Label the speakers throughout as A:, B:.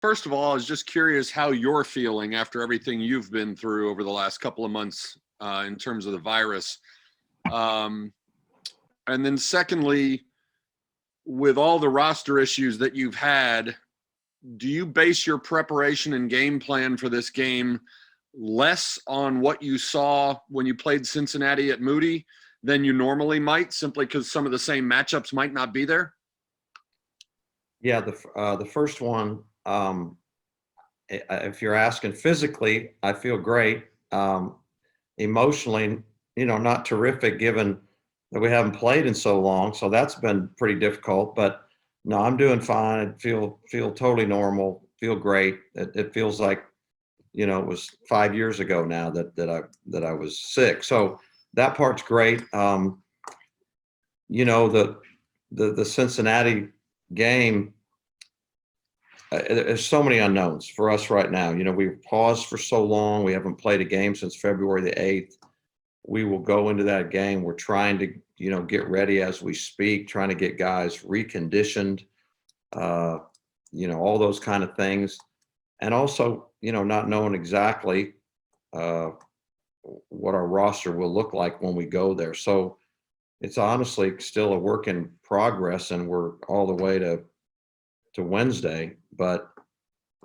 A: First of all, I was just curious how you're feeling after everything you've been through over the last couple of months in terms of the virus. And then secondly, with all the roster issues that you've had, do you base your preparation and game plan for this game less on what you saw when you played Cincinnati at Moody than you normally might, simply because some of the same matchups might not be there?
B: Yeah, the first one, if you're asking physically, I feel great. Emotionally, not terrific given that we haven't played in so long. So that's been pretty difficult, but no, I'm doing fine. I feel totally normal, feel great. It feels like, it was 5 years ago now that I was sick. So that part's great. The Cincinnati game, there's so many unknowns for us right now. We've paused for so long. We haven't played a game since February the 8th. We will go into that game. We're trying to, get ready as we speak, trying to get guys reconditioned, all those kind of things. And also, not knowing exactly what our roster will look like when we go there. So it's honestly still a work in progress, and we're all the way to Wednesday, but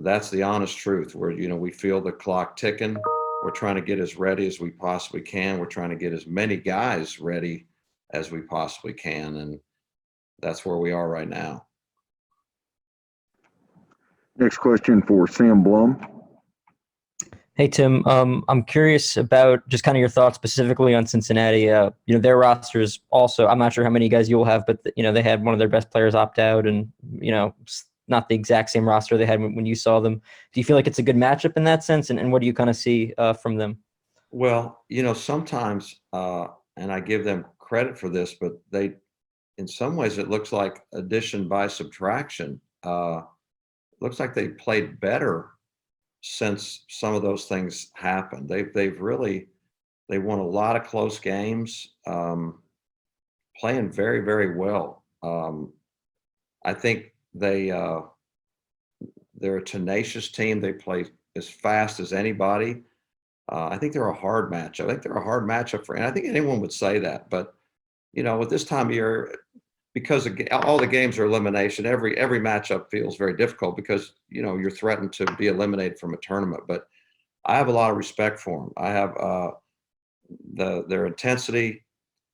B: that's the honest truth. We feel the clock ticking. We're trying to get as ready as we possibly can. We're trying to get as many guys ready as we possibly can, and that's where we are right now.
C: Next question for Sam Blum.
D: Hey, Tim. I'm curious about just kind of your thoughts specifically on Cincinnati. Their rosters also, I'm not sure how many guys you'll have, but they had one of their best players opt out, and not the exact same roster they had when you saw them. Do you feel like it's a good matchup in that sense, and what do you kind of see from them?
B: Well, sometimes, and I give them credit for this, but in some ways, it looks like addition by subtraction. Looks like they played better since some of those things happened. They won a lot of close games, playing very, very well. I think they're a tenacious team. They play as fast as anybody. I think they're a hard matchup. I think they're a hard matchup and I think anyone would say that, but at this time of year, because all the games are elimination, every matchup feels very difficult because you're threatened to be eliminated from a tournament. But I have a lot of respect for them. I have their intensity,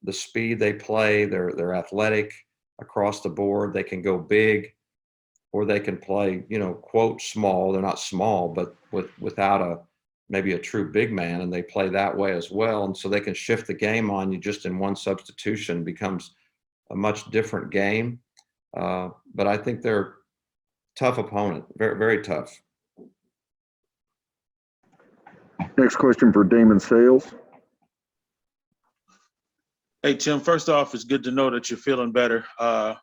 B: the speed they play. They're athletic across the board. They can go big, or they can play quote small. They're not small, but without maybe a true big man, and they play that way as well. And so they can shift the game on you just in one substitution. Becomes a much different game. But I think they're a tough opponent, very, very tough.
C: Next question for Damon Sales.
E: Hey, Tim, first off, it's good to know that you're feeling better.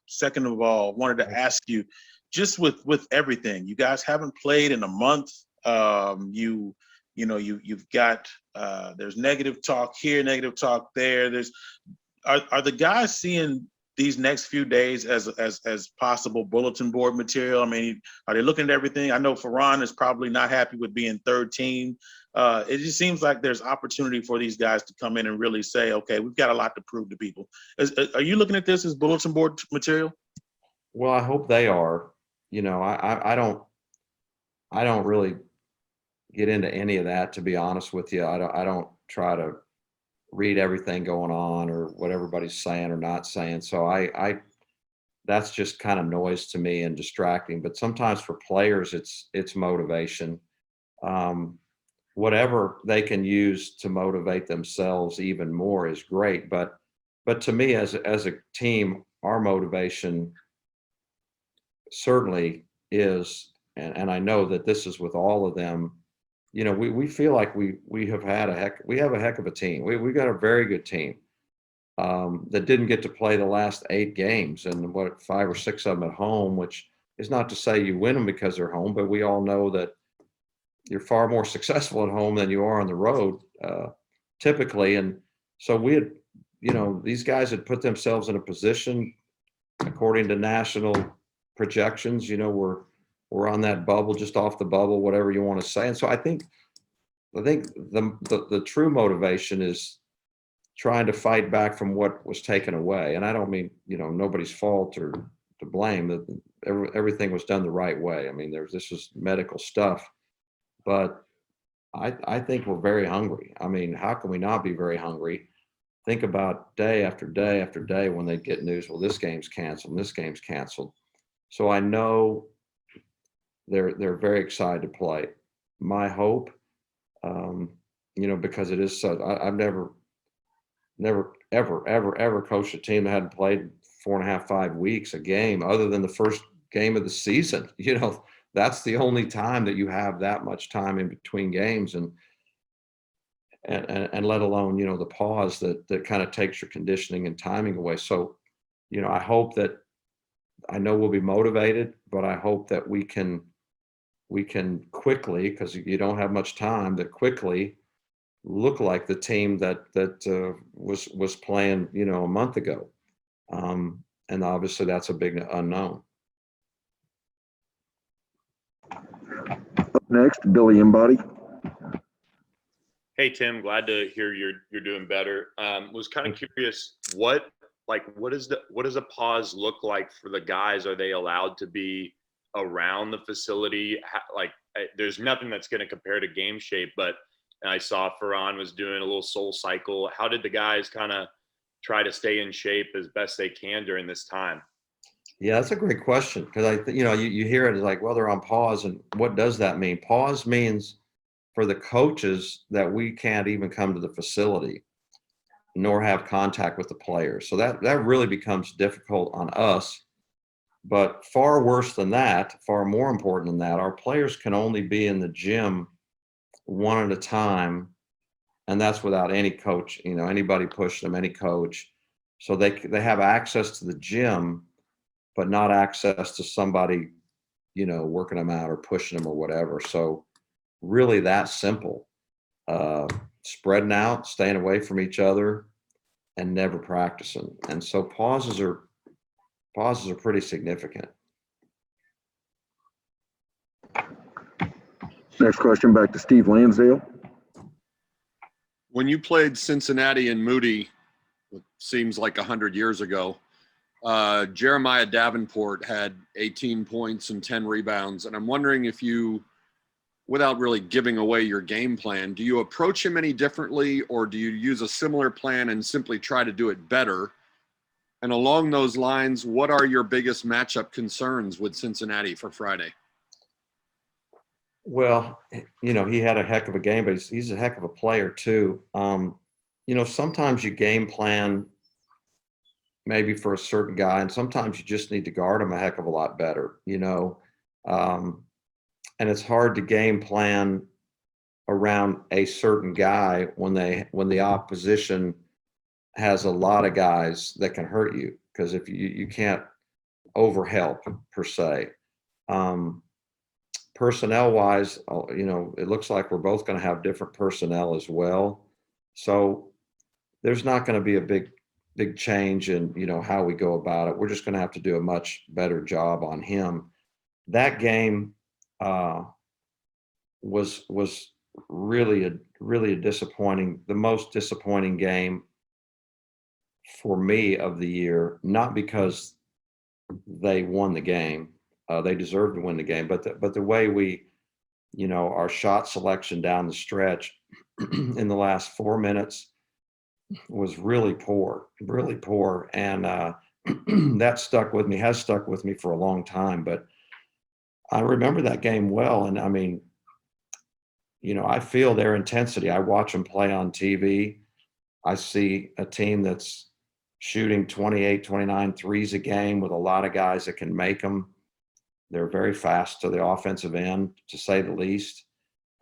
E: Second of all, wanted to ask you, just with everything, you guys haven't played in a month. You've got there's negative talk here, negative talk there. Are the guys seeing these next few days as possible bulletin board material? I mean, are they looking at everything? I know Ferran is probably not happy with being third team. It just seems like there's opportunity for these guys to come in and really say, okay, we've got a lot to prove to people. Are you looking at this as bulletin board material?
B: Well, I hope they are. I don't really get into any of that, to be honest with you. I don't try to read everything going on or what everybody's saying or not saying. So that's just kind of noise to me and distracting. But sometimes for players, it's motivation. Whatever they can use to motivate themselves even more is great. But to me, as a team, our motivation certainly is, and I know that this is with all of them. We feel like we have a heck of a team. We got a very good team that didn't get to play the last 8 games, and 5 or 6 of them at home, which is not to say you win them because they're home, but we all know that you're far more successful at home than you are on the road, typically. And so we had, these guys had put themselves in a position, according to national projections, we're we're on that bubble, just off the bubble, whatever you want to say. And so I think the true motivation is trying to fight back from what was taken away. And I don't mean, nobody's fault or to blame. That everything was done the right way. I mean, this was medical stuff, but I think we're very hungry. I mean, how can we not be very hungry? Think about day after day after day when they get news, well, this game's canceled, and this game's canceled. So I know they're very excited to play. My hope, because it is so, I've never, ever coached a team that hadn't played 4.5, 5 weeks a game, other than the first game of the season. That's the only time that you have that much time in between games, and let alone, the pause that kind of takes your conditioning and timing away. So, I hope that, I know we'll be motivated, but I hope that we can quickly, because you don't have much time, that quickly look like the team that was playing, a month ago. And obviously that's a big unknown.
C: Up next, Billy Embody.
F: Hey Tim, glad to hear you're doing better. Was kind of curious, what does a pause look like for the guys? Are they allowed to be around the facility? There's nothing that's going to compare to game shape, but I saw Ferran was doing a little soul cycle. How did the guys kind of try to stay in shape as best they can during this time?
B: Yeah, that's a great question, because you hear it as like, well, they're on pause, and what does that mean? Pause means for the coaches that we can't even come to the facility nor have contact with the players. So that really becomes difficult on us. But far worse than that, far more important than that, our players can only be in the gym one at a time, and that's without any coach, anybody pushing them, any coach. So they have access to the gym, but not access to somebody, working them out or pushing them or whatever. So really that simple. Spreading out, staying away from each other, and never practicing. And so pauses are pretty significant.
C: Next question, back to Steve Lansdale.
A: When you played Cincinnati and Moody, it seems like 100 years ago, Jeremiah Davenport had 18 points and 10 rebounds. And I'm wondering if you, without really giving away your game plan, do you approach him any differently, or do you use a similar plan and simply try to do it better? And along those lines, what are your biggest matchup concerns with Cincinnati for Friday?
B: Well, he had a heck of a game, but he's a heck of a player too. Sometimes you game plan maybe for a certain guy, and sometimes you just need to guard him a heck of a lot better, and it's hard to game plan around a certain guy when the opposition has a lot of guys that can hurt you, because if you can't overhelp per se. Personnel wise, it looks like we're both going to have different personnel as well. So there's not going to be a big change in, how we go about it. We're just going to have to do a much better job on him. That game was really a disappointing, the most disappointing game for me of the year, not because they won the game. They deserved to win the game, but the way we, our shot selection down the stretch in the last 4 minutes was really poor. And that stuck with me, has stuck with me for a long time. But I remember that game well. And I mean, I feel their intensity. I watch them play on TV. I see a team that's shooting 28, 29 threes a game with a lot of guys that can make them. They're very fast to the offensive end, to say the least,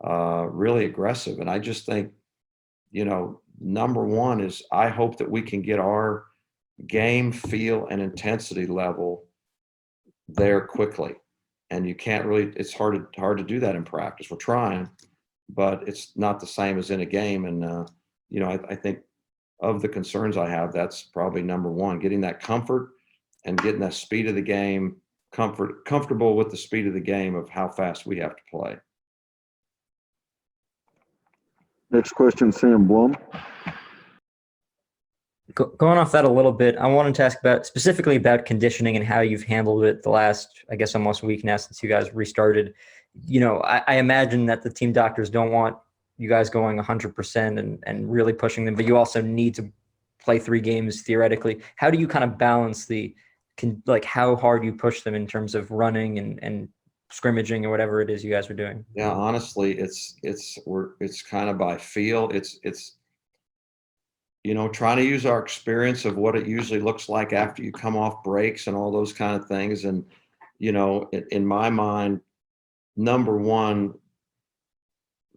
B: really aggressive. And I just think, number one is I hope that we can get our game feel and intensity level there quickly. And you can't really, it's hard to do that in practice. We're trying, but it's not the same as in a game. And, I think of the concerns I have, that's probably number one, getting that comfort and getting that speed of the game comfortable with the speed of the game of how fast we have to play.
C: Next question, Sam Blum.
D: Going off that a little bit, I wanted to ask specifically about conditioning and how you've handled it the last, I guess, almost week now since you guys restarted. I imagine that the team doctors don't want you guys going 100% and really pushing them, but you also need to play 3 games theoretically. How do you kind of balance how hard you push them in terms of running and scrimmaging or whatever it is you guys are doing?
B: Yeah, honestly, it's kind of by feel. It's trying to use our experience of what it usually looks like after you come off breaks and all those kind of things. And, in my mind, number one,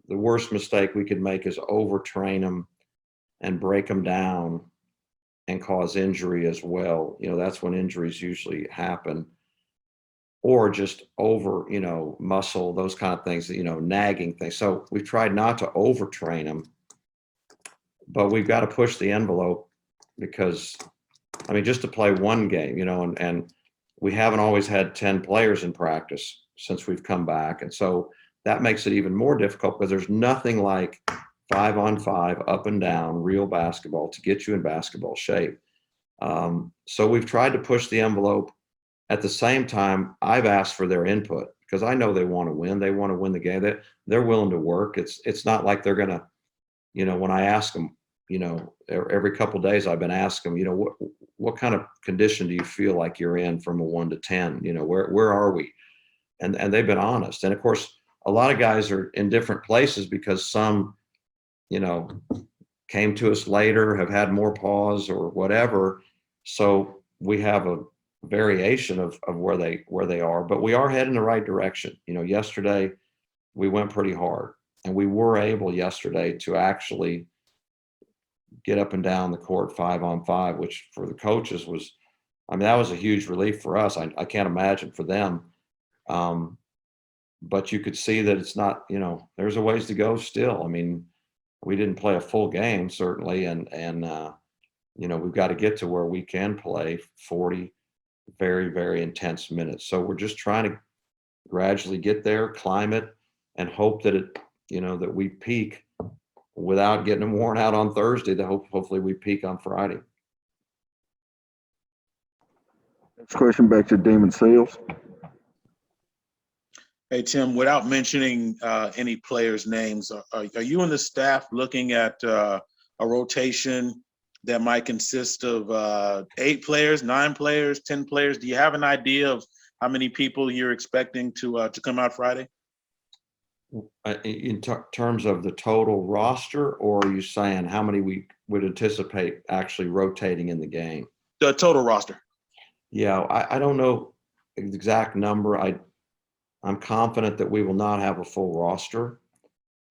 B: the worst mistake we could make is overtrain them and break them down and cause injury as well. That's when injuries usually happen. Or just over, muscle, those kind of things, nagging things. So we've tried not to overtrain them, but we've got to push the envelope because, just to play one game, and we haven't always had 10 players in practice since we've come back. And so that makes it even more difficult because there's nothing like 5-on-5 up and down real basketball to get you in basketball shape. So we've tried to push the envelope. At the same time, I've asked for their input because I know they want to win. They want to win the game. They're willing to work. It's not like they're going to, when I ask them, every couple of days I've been asking them, what kind of condition do you feel like you're in from a 1 to 10? Where are we? And they've been honest. And of course, a lot of guys are in different places because some, came to us later, have had more pause or whatever. So we have a variation of where they are, but we are heading the right direction. Yesterday we went pretty hard and we were able yesterday to actually get up and down the court 5-on-5, which for the coaches was, that was a huge relief for us. I can't imagine for them. But you could see that it's not, there's a ways to go still. We didn't play a full game certainly. And we've got to get to where we can play 40 very, very intense minutes. So we're just trying to gradually get there, climb it, and hope that that we peak without getting them worn out on Thursday. Hopefully we peak on Friday.
C: Next question, back to Damon Sales.
E: Hey, Tim, without mentioning any players' names, are you and the staff looking at a rotation that might consist of 8 players, 9 players, 10 players? Do you have an idea of how many people you're expecting to come out Friday?
B: In terms of the total roster, or are you saying how many we would anticipate actually rotating in the game?
E: The total roster.
B: Yeah, I don't know the exact number. I'm confident that we will not have a full roster.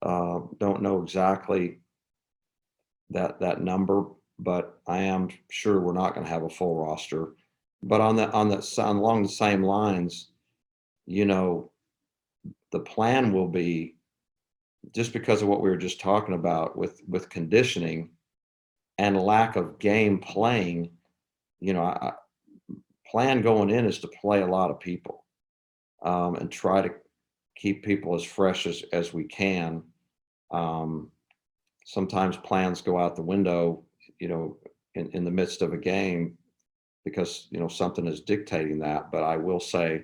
B: Don't know exactly that number, but I am sure we're not going to have a full roster. But along the same lines, the plan will be, just because of what we were just talking about with conditioning and lack of game playing, plan going in is to play a lot of people and try to keep people as fresh as we can. Sometimes plans go out the window, in the midst of a game because, something is dictating that. But I will say,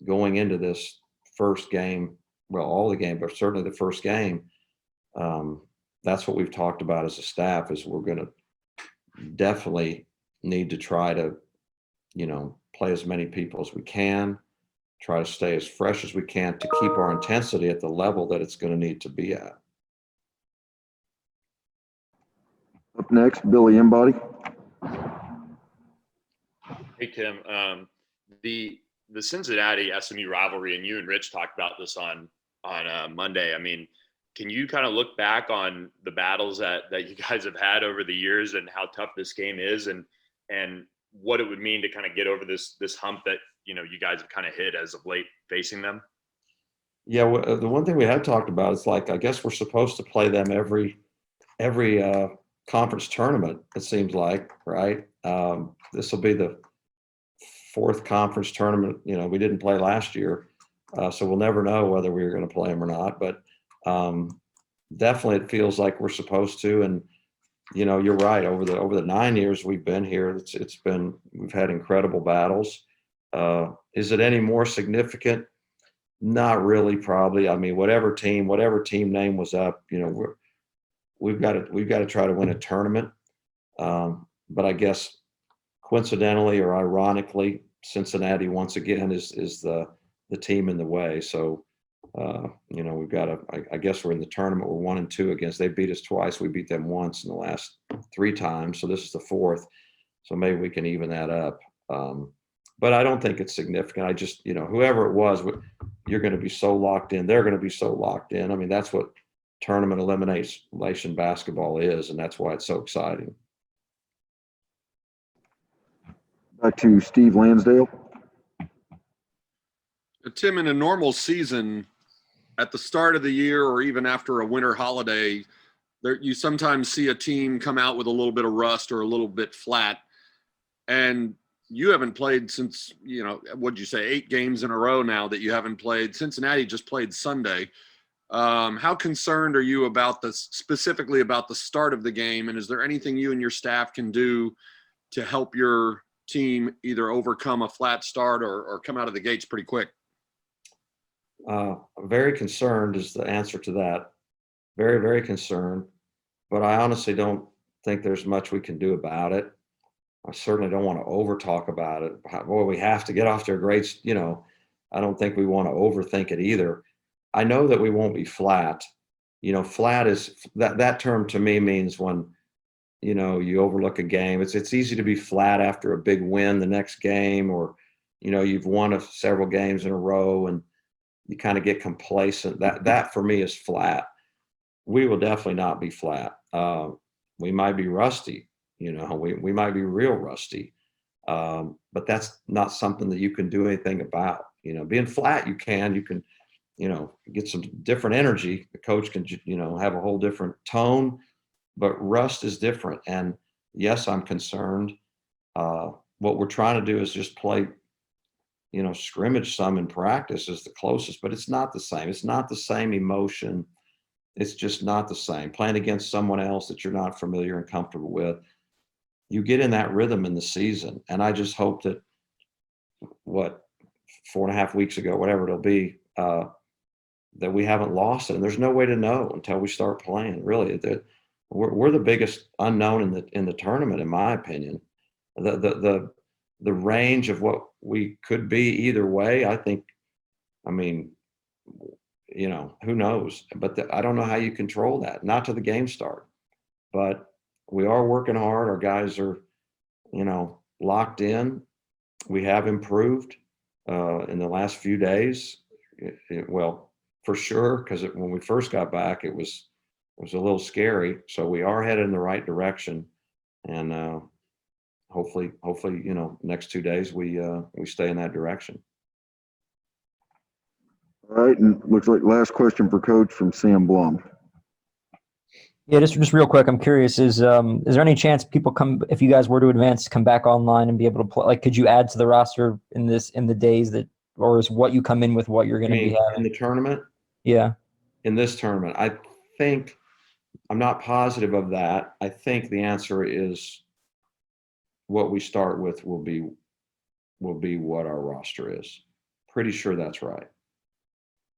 B: going into this first game, well, all the game, but certainly the first game, that's what we've talked about as a staff, is we're going to definitely need to try to, play as many people as we can, try to stay as fresh as we can to keep our intensity at the level that it's going to need to be at.
C: Up next, Billy Embody.
F: Hey, Tim. The Cincinnati SMU rivalry, and you and Rich talked about this on Monday. Can you kind of look back on the battles that you guys have had over the years and how tough this game is, and what it would mean to kind of get over this hump that you guys have kind of hit as of late facing them?
B: Yeah, the one thing we had talked about is, like, I guess we're supposed to play them every conference tournament, it seems like, right? This will be the fourth conference tournament. You know, we didn't play last year, so we'll never know whether we were going to play them or not. But definitely, it feels like we're supposed to. And you know, you're right. Over the 9 years we've been here, we've had incredible battles. Is it any more significant? Not really, probably. I mean, whatever team name was up, you know, we've got to try to win a tournament. But I guess coincidentally or ironically, Cincinnati once again is the team in the way. So you know, we've got to. I guess we're in the tournament. We're 1-2 against. They beat us twice. We beat them once in the last 3 times. So this is the 4th. So maybe we can even that up. But I don't think it's significant. I just, you know, whoever it was, you're going to be so locked in. They're going to be so locked in. I mean, that's what tournament elimination basketball is, and that's why it's so exciting.
C: Back to Steve Lansdale.
A: Tim, in a normal season, at the start of the year or even after a winter holiday, you sometimes see a team come out with a little bit of rust or a little bit flat. And you haven't played since, you know, what'd you say, 8 games in a row now that you haven't played. Cincinnati just played Sunday. How concerned are you about specifically about the start of the game? And is there anything you and your staff can do to help your team either overcome a flat start or come out of the gates pretty quick?
B: Very concerned is the answer to that. Very, very concerned. But I honestly don't think there's much we can do about it. I certainly don't want to over talk about it. Boy, we have to get off to a great, you know, I don't think we want to overthink it either. I know that we won't be flat. You know, flat is that term to me means when, you know, you overlook a game. It's easy to be flat after a big win the next game, or, you know, you've won several games in a row and you kind of get complacent. That for me is flat. We will definitely not be flat. We might be rusty. You know, we might be real rusty, but that's not something that you can do anything about. You know, being flat, you can, you know, get some different energy. The coach can, you know, have a whole different tone, but rust is different. And yes, I'm concerned. What we're trying to do is just play, you know, scrimmage some in practice is the closest, but it's not the same. It's not the same emotion. It's just not the same. Playing against someone else that you're not familiar and comfortable with, you get in that rhythm in the season. And I just hope that 4.5 weeks ago, whatever it'll be, that we haven't lost it. And there's no way to know until we start playing. Really, we're the biggest unknown in the tournament, in my opinion. The range of what we could be either way, I think. I mean, you know, who knows? But I don't know how you control that. Not till the game start, but we are working hard. Our guys are, you know, locked in. We have improved in the last few days. Well, for sure, because when we first got back, it was a little scary. So we are headed in the right direction, and hopefully, you know, next 2 days we stay in that direction.
C: All right, and looks like last question for Coach from Sam Blum.
D: Yeah, just real quick, I'm curious, is there any chance people if you guys were to advance, come back online and be able to play? Like, could you add to the roster in the days that, or is what you come in with what you're going to be having?
B: In the tournament?
D: Yeah.
B: In this tournament, I think, I'm not positive of that. I think the answer is what we start with will be what our roster is. Pretty sure that's right.